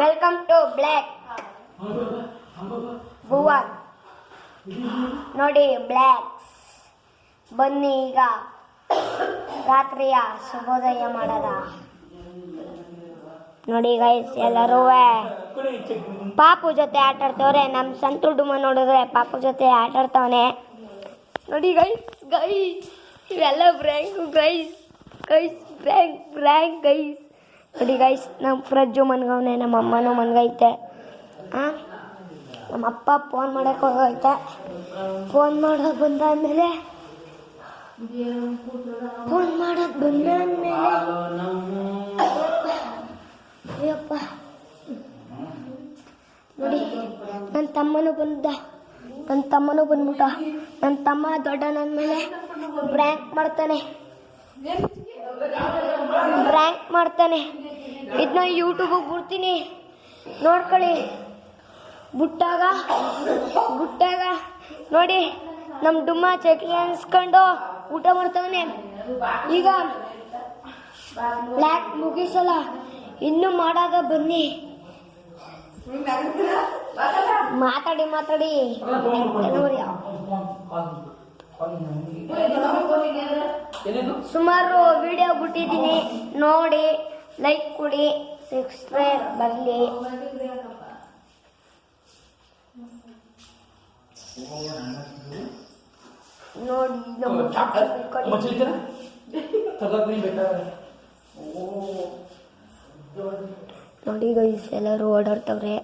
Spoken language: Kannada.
Welcome to black Bhuvan. ನೋಡಿ ಬ್ಲ್ಯಾಕ್ಸ್ ಬನ್ನಿ ಈಗ ರಾತ್ರಿಯ ಶುಭೋದಯ ಮಾಡದ. ನೋಡಿ ಗೈಸ್ ಎಲ್ಲರೂ ಪಾಪು ಜೊತೆ ಆಟ ಆಡ್ತವ್ರೆ. ನಮ್ಮ ಸಂತು ಡುಮ್ಮ ನೋಡಿದ್ರೆ ಪಾಪು ಜೊತೆ ಆಟ ಆಡ್ತವನೆ. ನೋಡಿ ಗೈಸ್ ಗೈಸ್ ಇವೆಲ್ಲ ಬ್ರ್ಯಾಂಕು ಗೈಸ್ ಗೈಸ್ ಬ್ರ್ಯಾಂಕ್ ಗೈಸ್. ನೋಡಿ ಗೈಸ್ ನಮ್ಮ ಫ್ರಜ್ಜು ಮನ್ಗವನೆ, ನಮ್ಮ ಅಮ್ಮನೂ ಮನ್ಗೈತೆ. ನಮ್ಮ ಅಪ್ಪ ಫೋನ್ ಮಾಡೋಕೆ ಹೋಗೈತೆ. ಫೋನ್ ಮಾಡೋಕೆ ಬಂದಾದ್ಮೇಲೆ ಅಯ್ಯಪ್ಪ ನೋಡಿ ನನ್ನ ತಮ್ಮನೂ ಬಂದ್ಬಿಟ್ಟ. ನನ್ನ ತಮ್ಮ ದೊಡ್ಡ ನನ್ನ ಮೇಲೆ ಬ್ರ್ಯಾಂಕ್ ಮಾಡ್ತಾನೆ. ಇದನ್ನ ಯೂಟ್ಯೂಬಿಗೆ ಬಿಡ್ತೀನಿ, ನೋಡ್ಕೊಳ್ಳಿ. ಬುಟ್ಟಾಗ ನೋಡಿ ನಮ್ಮ ಡುಮ್ಮ ಚಟ್ನಿ ಅನ್ಸ್ಕೊಂಡು ಊಟ ಮಾಡ್ತವನೆ. ಈಗ ಬ್ಲ್ಯಾಕ್ ಮುಗಿಸಲ್ಲ, ಇನ್ನೂ ಮಾಡಾದ ಬನ್ನಿ. ಮಾತಾಡಿ ಸುಮಾರು ವಿಡಿಯೋ ಬಿಟ್ಟಿದ್ದೀನಿ, ನೋಡಿ ಲೈಕ್ ಕೊಡಿ, ಸಬ್ಸ್ಕ್ರೈಬ್ ಬರಲಿ. ನೋಡಿ ಗೈಸ್ ಎಲ್ಲರೂ ಓಡಾಡ್ತವ್ರೆ.